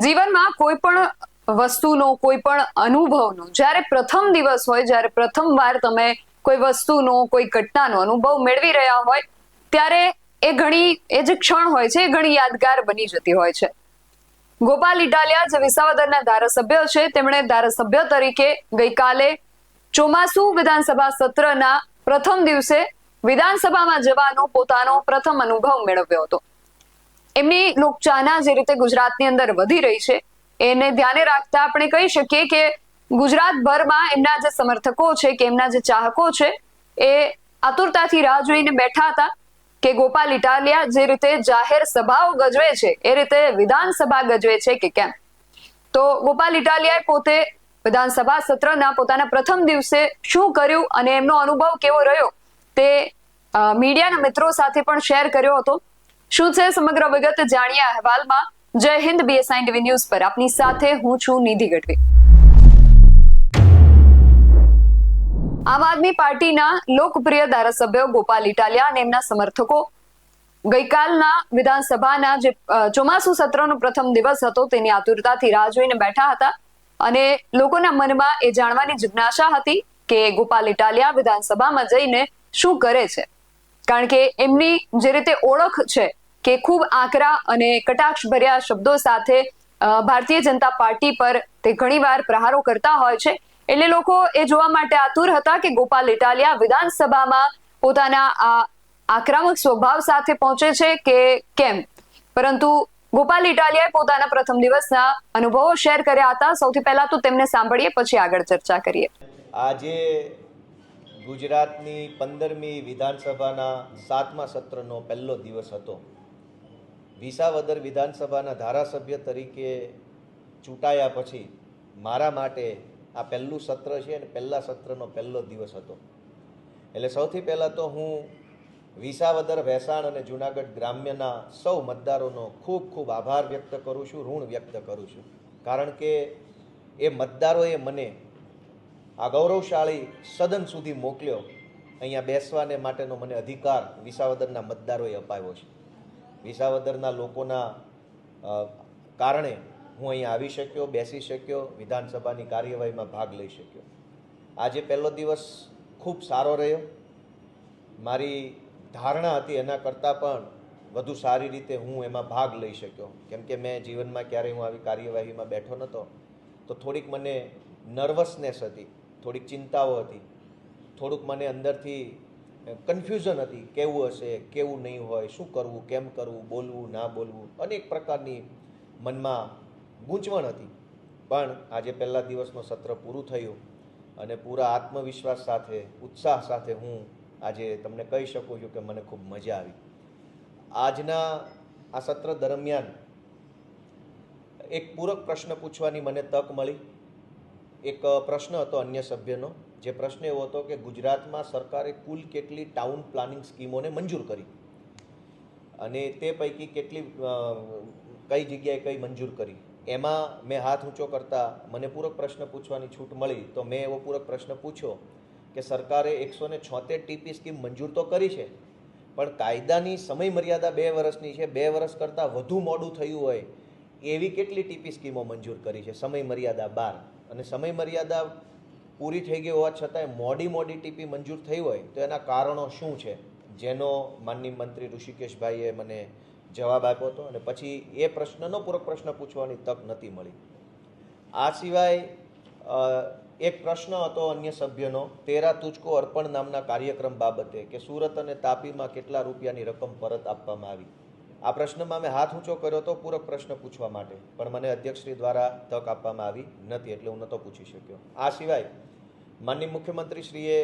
જીવનમાં કોઈ પણ વસ્તુનો કોઈ પણ અનુભવનો જ્યારે પ્રથમ દિવસ હોય, જ્યારે પ્રથમવાર તમે કોઈ વસ્તુનો કોઈ ઘટનાનો અનુભવ મેળવી રહ્યા હોય ત્યારે એ જે ક્ષણ હોય છે એ ઘણી યાદગાર બની જતી હોય છે. ગોપાલ ઇટાલિયા જે વિસાવદરના ધારાસભ્ય છે, તેમણે ધારાસભ્ય તરીકે ગઈકાલે ચોમાસુ વિધાનસભા સત્રના પ્રથમ દિવસે વિધાનસભામાં જવાનો પોતાનો પ્રથમ અનુભવ મેળવ્યો હતો. એમની લોકચાહના જે રીતે ગુજરાતની અંદર વધી રહી છે એને ધ્યાને રાખતા આપણે કહી શકીએ કે ગુજરાતભરમાં એમના જે સમર્થકો છે કે એમના જે ચાહકો છે એ આતુરતાથી રાહ જોઈને બેઠા હતા કે ગોપાલ ઇટાલિયા જે રીતે જાહેર સભાઓ ગજવે છે એ રીતે વિધાનસભા ગજવે છે કે કેમ. તો ગોપાલ ઇટાલિયાએ પોતે વિધાનસભા સત્રના પોતાના પ્રથમ દિવસે શું કર્યું અને એમનો અનુભવ કેવો રહ્યો તે મીડિયાના મિત્રો સાથે પણ શેર કર્યો હતો. શું છે સમગ્ર વિગત જાણ્યા અહેવાલમાં. જય હિન્દ, BSI ટીવી ન્યૂઝ પર આપની સાથે હું છું નિધિ ગઢવી. આમ આદમી પાર્ટીના લોકપ્રિય ધારાસભ્ય ગોપાલ ઇટાલિયા અને એમના સમર્થકો ગઈકાલના વિધાનસભાના જે ચોમાસુ સત્રનો પ્રથમ દિવસ હતો તેની આતુરતાથી રાહ જોઈને બેઠા હતા અને લોકોના મનમાં એ જાણવાની જિજ્ઞાસા હતી કે ગોપાલ ઇટાલિયા વિધાનસભામાં જઈને શું કરે છે. કારણ કે એમની જે રીતે ઓળખ છે કે ખૂબ આકરા અને કટાક્ષ ભર્યા શબ્દો સાથે ભારતીય જનતા પાર્ટી પર તે ઘણીવાર પ્રહારો કરતા હોય છે, એટલે લોકો એ જોવા માટે આતુર હતા કે ગોપાલ ઇટાલિયા વિધાનસભામાં પોતાના આ આક્રમક સ્વભાવ સાથે પહોંચે છે કે કેમ. પરંતુ ગોપાલ ઇટાલિયાએ પોતાના પ્રથમ દિવસના અનુભવો શેર કર્યા હતા. સૌથી પહેલા તો તેમને સાંભળીએ, પછી આગળ ચર્ચા કરીએ. આજે ગુજરાતની 15મી વિધાનસભાના 7મા સત્રનો પહેલો દિવસ હતો. વિસાવદર વિધાનસભાના ધારાસભ્ય તરીકે ચૂંટાયા પછી મારા માટે આ પહેલું સત્ર છે અને પહેલા સત્રનો પહેલો દિવસ હતો. એટલે સૌથી પહેલાં તો હું વિસાવદર, ભેસાણ અને જૂનાગઢ ગ્રામ્યના સૌ મતદારોનો ખૂબ ખૂબ આભાર વ્યક્ત કરું છું, ઋણ વ્યક્ત કરું છું. કારણ કે એ મતદારોએ મને આ ગૌરવશાળી સદન સુધી મોકલ્યો, અહીંયા બેસવાને માટેનો મને અધિકાર વિસાવદરના મતદારોએ અપાવ્યો છે. વિસાવદરના લોકોના કારણે હું અહીંયા આવી શક્યો, બેસી શક્યો, વિધાનસભાની કાર્યવાહીમાં ભાગ લઈ શક્યો. આજે પહેલો દિવસ ખૂબ સારો રહ્યો. મારી ધારણા હતી એના કરતાં પણ વધુ સારી રીતે હું એમાં ભાગ લઈ શક્યો. કેમ કે મેં જીવનમાં ક્યારેય હું આવી કાર્યવાહીમાં બેઠો નહોતો, તો થોડીક મને નર્વસનેસ હતી, થોડીક ચિંતાઓ હતી, થોડુંક મને અંદરથી કન્ફ્યુઝન હતી, કેવું હશે, કેવું નહીં હોય, શું કરવું, કેમ કરવું, બોલવું, ના બોલવું, અનેક પ્રકારની મનમાં ગૂંચવણ હતી. પણ આજે પહેલા દિવસનું સત્ર પૂરું થયું અને પૂરા આત્મવિશ્વાસ સાથે, ઉત્સાહ સાથે હું આજે તમને કહી શકું છું કે મને ખૂબ મજા આવી. આજના આ સત્ર દરમિયાન એક પૂરક પ્રશ્ન પૂછવાની મને તક મળી. એક પ્રશ્ન હતો અન્ય સભ્યનો, જે પ્રશ્ન એવો હતો કે ગુજરાતમાં સરકારે કુલ કેટલી ટાઉન પ્લાનિંગ સ્કીમોને મંજૂર કરી અને તે પૈકી કઈ જગ્યાએ કઈ મંજૂર કરી. એમાં મેં હાથ ઊંચો કરતા મને પૂરક પ્રશ્ન પૂછવાની છૂટ મળી, તો મેં એવો પૂરક પ્રશ્ન પૂછ્યો કે સરકારે 176 TP સ્કીમ મંજૂર તો કરી છે, પણ કાયદાની સમય મર્યાદા 2 વર્ષની છે, 2 વર્ષ કરતાં વધુ મોડું થયું હોય એવી કેટલી TP સ્કીમો મંજૂર કરી છે સમય મર્યાદા બહાર? અને સમય મર્યાદા પૂરી થઈ ગઈ હોવા છતાંય મોડી TP મંજૂર થઈ હોય તો એના કારણો શું છે, જેનો માનનીય મંત્રી ઋષિકેશભાઈએ મને જવાબ આપ્યો હતો. અને પછી એ પ્રશ્નનો પૂરક પ્રશ્ન પૂછવાની તક નથી મળી. આ સિવાય એક પ્રશ્ન હતો અન્ય સભ્યનો, તેરા તુજકો અર્પણ નામના કાર્યક્રમ બાબતે, કે સુરત અને તાપીમાં કેટલા રૂપિયાની રકમ પરત આપવામાં આવી. આ પ્રશ્નમાં મેં હાથ ઊંચો કર્યો હતો પૂરક પ્રશ્ન પૂછવા માટે, પણ મને અધ્યક્ષશ્રી દ્વારા તક આપવામાં આવી નથી, એટલે હું નહોતો પૂછી શક્યો. આ સિવાય માનનીય મુખ્યમંત્રીશ્રીએ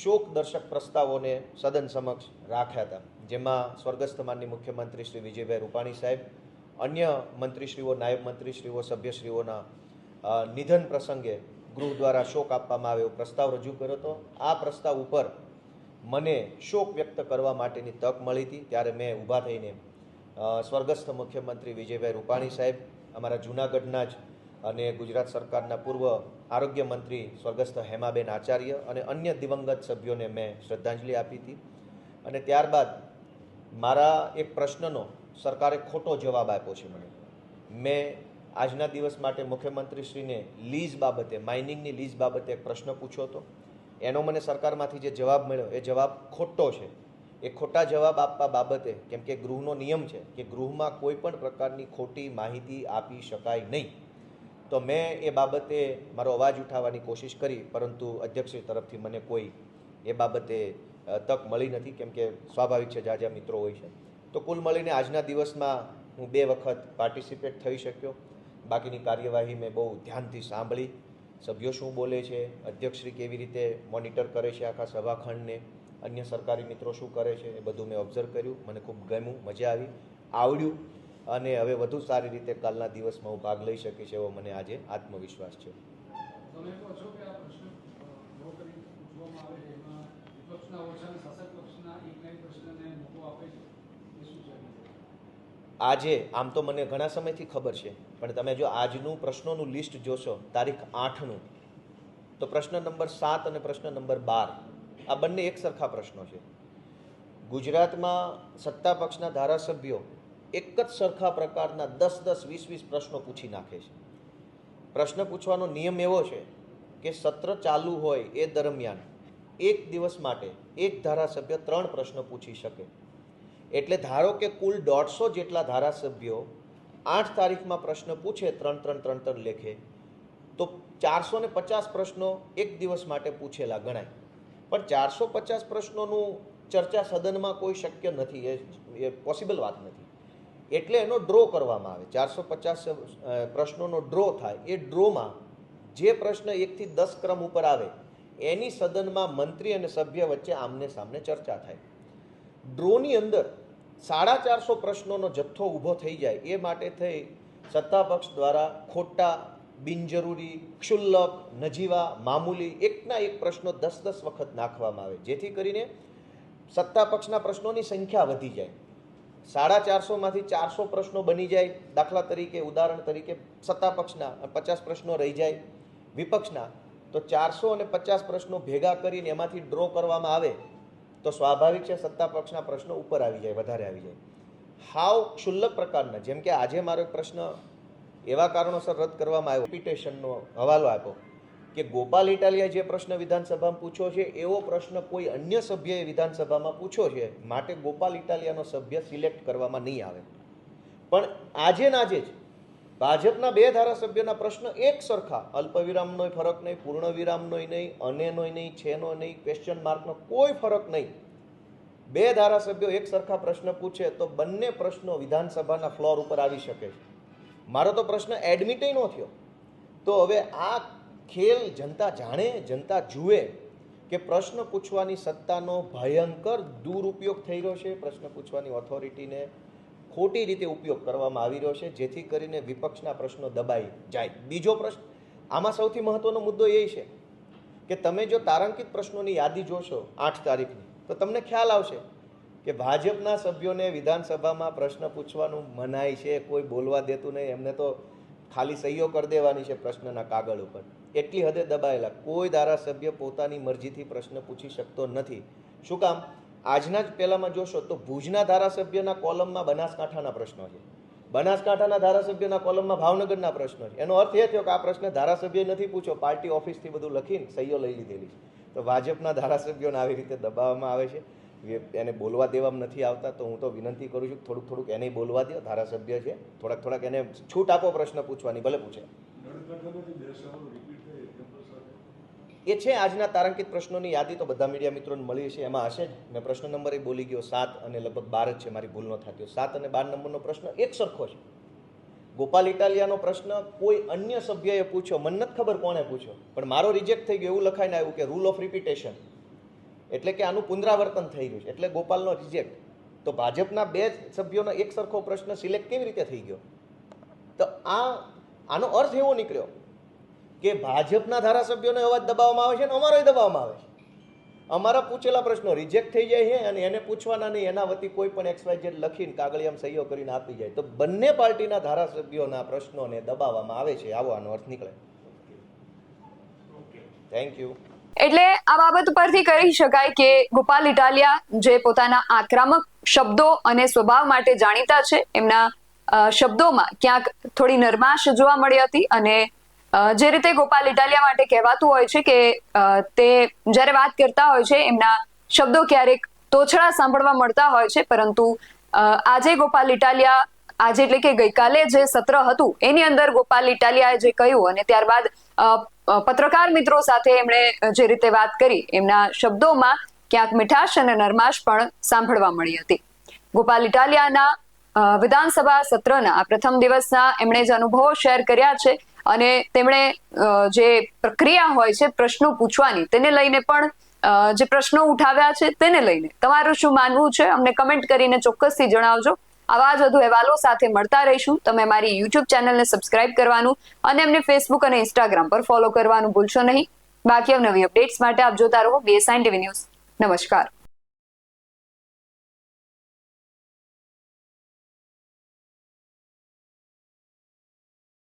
શોક દર્શક પ્રસ્તાવોને સદન સમક્ષ રાખ્યા હતા, જેમાં સ્વર્ગસ્થ માનનીય મુખ્યમંત્રી શ્રી વિજયભાઈ રૂપાણી સાહેબ, અન્ય મંત્રીશ્રીઓ, નાયબ મંત્રીશ્રીઓ, સભ્યશ્રીઓના નિધન પ્રસંગે ગૃહ દ્વારા શોક આપવામાં આવે એવો પ્રસ્તાવ રજૂ કર્યો હતો. આ પ્રસ્તાવ ઉપર મને શોક વ્યક્ત કરવા માટેની તક મળી હતી, ત્યારે મેં ઊભા થઈને સ્વર્ગસ્થ મુખ્યમંત્રી વિજયભાઈ રૂપાણી સાહેબ, અમારા જૂનાગઢના જ અને ગુજરાત સરકારના પૂર્વ આરોગ્ય મંત્રી સ્વર્ગસ્થ હેમાબેન આચાર્ય અને અન્ય દિવંગત સભ્યોને મેં શ્રદ્ધાંજલિ આપી હતી. અને ત્યારબાદ મારા એક પ્રશ્નનો સરકારે ખોટો જવાબ આપ્યો છે. મેં આજના દિવસ માટે મુખ્યમંત્રીશ્રીને લીઝ બાબતે, માઇનિંગની લીઝ બાબતે એક પ્રશ્ન પૂછ્યો હતો. એનો મને સરકારમાંથી જે જવાબ મળ્યો એ જવાબ ખોટો છે. એ ખોટા જવાબ આપવા બાબતે, કેમ કે ગૃહનો નિયમ છે કે ગૃહમાં કોઈ પણ પ્રકારની ખોટી માહિતી આપી શકાય નહીં, તો મેં એ બાબતે મારો અવાજ ઉઠાવવાની કોશિશ કરી, પરંતુ અધ્યક્ષશ્રી તરફથી મને કોઈ એ બાબતે તક મળી નથી, કેમ કે સ્વાભાવિક છે જાજા મિત્રો હોય છે. તો કુલ મળીને આજના દિવસમાં હું 2 વખત પાર્ટિસિપેટ થઈ શક્યો. બાકીની કાર્યવાહી મેં બહુ ધ્યાનથી સાંભળી. સભ્યો શું બોલે છે, અધ્યક્ષશ્રી કેવી રીતે મોનિટર કરે છે આખા સભાખંડને, અન્ય સરકારી મિત્રો શું કરે છે, એ બધું મેં ઓબ્ઝર્વ કર્યું. મને ખૂબ ગમ્યું, મજા આવી, આવડ્યું, અને હવે વધુ સારી રીતે કાલના દિવસમાં હું ભાગ લઈ શકીશ એવો મને આજે આત્મવિશ્વાસ છે. તમે કહો છો કે આ પ્રશ્ન ઉભો કરી પૂછવામાં આવે છે, એમાં વિપક્ષના ઓછા અને શાસક પક્ષના એકના એક પ્રશ્નને મોકો આપે છે, એ શું છે? આજે આમ તો મને ઘણા સમયથી ખબર છે, પણ તમે જો આજનું પ્રશ્નોનું લિસ્ટ જોશો, તારીખ 8નું, તો પ્રશ્ન નંબર 7 અને પ્રશ્ન નંબર 12 આ બંને એક સરખા પ્રશ્નો છે. ગુજરાતમાં સત્તા પક્ષના ધારાસભ્યો એક જ સરખા પ્રકારના 10-10, 20-20 પ્રશ્નો પૂછી નાખે છે. પ્રશ્ન પૂછવાનો નિયમ એવો છે કે સત્ર ચાલુ હોય એ દરમિયાન એક દિવસ માટે એક ધારાસભ્ય 3 પ્રશ્ન પૂછી શકે. એટલે ધારો કે કુલ 150 જેટલા ધારાસભ્યો 8 તારીખમાં પ્રશ્ન પૂછે 3-3 લેખે, તો 450 પ્રશ્નો એક દિવસ માટે પૂછેલા ગણાય. પણ 450 પ્રશ્નોનું ચર્ચા સદનમાં કોઈ શક્ય નથી, એ પોસિબલ વાત નથી. એટલે એનો ડ્રો કરવામાં આવે. 450 પ્રશ્નોનો ડ્રો થાય. એ ડ્રોમાં જે પ્રશ્ન 1 થી 10 ક્રમ ઉપર આવે એની સદનમાં મંત્રી અને સભ્ય વચ્ચે આમને સામને ચર્ચા થાય. ડ્રોની અંદર 450 પ્રશ્નોનો જથ્થો ઊભો થઈ જાય એ માટે થઈ સત્તા પક્ષ દ્વારા ખોટા, બિનજરૂરી, ક્ષુલ્લક, નજીવા, મામૂલી એકના એક પ્રશ્નો 10-10 વખત નાખવામાં આવે, જેથી કરીને સત્તા પક્ષના પ્રશ્નોની સંખ્યા વધી જાય. 450માંથી 400 પ્રશ્નો બની જાય. દાખલા તરીકે, ઉદાહરણ તરીકે, સત્તા પક્ષના 50 પ્રશ્નો રહી જાય વિપક્ષના, તો 450 પ્રશ્નો ભેગા કરીને એમાંથી ડ્રો કરવામાં આવે તો સ્વાભાવિક છે સત્તા પક્ષના પ્રશ્નો ઉપર આવી જાય, વધારે આવી જાય. હાવ ક્ષુલ્લક પ્રકારના, જેમ કે આજે મારો એક પ્રશ્ન એવા કારણોસર રદ કરવામાં આવ્યો, રિપીટેશનનો હવાલો આપ્યો કે ગોપાલ ઇટાલિયા જે પ્રશ્ન વિધાનસભામાં પૂછ્યો છે એવો પ્રશ્ન કોઈ અન્ય સભ્યએ વિધાનસભામાં પૂછ્યો છે, માટે ગોપાલ ઇટાલિયાનો સભ્ય સિલેક્ટ કરવામાં નહીં આવે. પણ આજે ને આજે જ ભાજપના 2 ધારાસભ્યોના પ્રશ્ન એક સરખા, અલ્પવિરામનો ફરક નહીં, પૂર્ણ વિરામનો નહીં, અનેનો નહીં, છેનો નહીં, ક્વેશ્ચન માર્કનો કોઈ ફરક નહીં, 2 ધારાસભ્યો એક સરખા પ્રશ્ન પૂછે તો બંને પ્રશ્નો વિધાનસભાના ફ્લોર ઉપર આવી શકે છે. મારો તો પ્રશ્ન એડમિટ ન થયો. તો હવે આ ખેલ જનતા જાણે, જનતા જુએ કે પ્રશ્ન પૂછવાની સત્તાનો ભયંકર દુરુપયોગ થઈ રહ્યો છે. પ્રશ્ન પૂછવાની ઓથોરિટીને ખોટી રીતે ઉપયોગ કરવામાં આવી રહ્યો છે, જેથી કરીને વિપક્ષના પ્રશ્નો દબાઈ જાય. બીજો પ્રશ્ન, આમાં સૌથી મહત્વનો મુદ્દો એ છે કે તમે જો તારાંકિત પ્રશ્નોની યાદી જોશો 8 તારીખની, તો તમને ખ્યાલ આવશે કે ભાજપના સભ્યોને વિધાનસભામાં પ્રશ્ન પૂછવાનું મનાય છે, કોઈ બોલવા દેતું નહીં. એમને તો ખાલી સહીઓ કરી દેવાની છે પ્રશ્નના કાગળ ઉપર. એટલી હદે દબાયેલા. કોઈ ધારાસભ્ય પોતાની મરજીથી પ્રશ્ન પૂછી શકતો નથી. શું કામ? આજના જ પહેલામાં જોશો તો ભુજના ધારાસભ્યના કોલમમાં બનાસકાંઠાના પ્રશ્નો છે, બનાસકાંઠાના ધારાસભ્યના કોલમમાં ભાવનગરના પ્રશ્નો છે. એનો અર્થ એ થયો કે આ પ્રશ્ન ધારાસભ્યએ નથી પૂછ્યો, પાર્ટી ઓફિસથી બધું લખીને સહીઓ લઈ લીધેલી છે. તો ભાજપના ધારાસભ્યોને આવી રીતે દબાવવામાં આવે છે, એને બોલવા દેવામાં નથી આવતા. તો હું તો વિનંતી કરું છું થોડુંક એને બોલવા દો, ધારાસભ્ય છે, થોડાક એને છૂટ આપો પ્રશ્ન પૂછવાની, ભલે પૂછે. એ છે આજના તારાંકિત પ્રશ્નોની યાદી તો બધા મીડિયા મિત્રોને મળી છે, એમાં હશે જ. મેં પ્રશ્ન નંબર બોલી ગયો 7 અને લગભગ 12 જ છે, મારી ભૂલ ન થતી. 7 અને 12 નંબરનો પ્રશ્ન એક સરખો છે. ગોપાલ ઇટાલિયાનો પ્રશ્ન કોઈ અન્ય સભ્યએ પૂછ્યો, મને નથી ખબર કોણે પૂછ્યો, પણ મારો રિજેક્ટ થઈ ગયો. એવું લખાઈને આવ્યું કે રૂલ ઓફ રિપીટેશન, એટલે કે આનું પુનરાવર્તન થઈ રહ્યું છે, એટલે ગોપાલનો રિજેક્ટ. તો ભાજપના 2 સભ્યોનો એક સરખો પ્રશ્ન સિલેક્ટ કેવી રીતે થઈ ગયો? તો આનો અર્થ એવો નીકળ્યો કે ભાજપના ધારાસભ્યોને અવાજ દબાવવામાં આવે છે અને અમારોય દબાવવામાં આવે છે. અમારા પૂછેલા પ્રશ્નો રિજેક્ટ થઈ જાય છે અને એને પૂછવાના નહીં, એના વતી કોઈ પણ XYZ લખીને કાગળિયામાં સહીઓ કરીને આપી જાય. તો બંને પાર્ટીના ધારાસભ્યોના પ્રશ્નોને દબાવવામાં આવે છે, આવો આનો અર્થ નીકળે. Thank you. એટલે આ બાબત પરથી કહી શકાય કે ગોપાલ ઇટાલિયા જે પોતાના આક્રમક શબ્દો અને સ્વભાવ માટે જાણીતા છે, એમના શબ્દોમાં ક્યાંક થોડી નરમાશ જોવા મળી હતી અને જે રીતે ગોપાલ ઇટાલિયા માટે કહેવાતું હોય છે કે તે જ્યારે વાત કરતા હોય છે એમના શબ્દો ક્યારેક તોછડા સાંભળવા મળતા હોય છે, પરંતુ આજે ગોપાલ ઇટાલિયા આજે એટલે કે ગઈકાલે જે સત્ર હતું એની અંદર ગોપાલ ઇટાલિયાએ જે કહ્યું અને ત્યારબાદ પત્રકાર મિત્રો સાથે એમણે જે રીતે વાત કરી એમના શબ્દોમાં ક્યાંક મીઠાશ અને નરમાશ પણ સાંભળવા મળી હતી. ગોપાલ ઇટાલિયાના વિધાનસભા સત્રના આ પ્રથમ દિવસના એમણે જે અનુભવો શેર કર્યા છે અને તેમણે જે પ્રક્રિયા હોય છે પ્રશ્નો પૂછવાની તેને લઈને પણ જે પ્રશ્નો ઉઠાવ્યા છે તેને લઈને તમારું શું માનવું છે અમને કમેન્ટ કરીને ચોક્કસથી જણાવજો. આવા જ વધુ અહેવાલો સાથે મળતા રહીશું. તમે મારી યુટ્યુબ ચેનલને સબસ્ક્રાઇબ કરવાનું અને એમને ફેસબુક અને ઇન્સ્ટાગ્રામ પર ફોલો કરવાનું ભૂલશો નહીં. બાકી નવી અપડેટ્સ માટે આપ જોતા રહો BSN TV ન્યૂઝ. નમસ્કાર.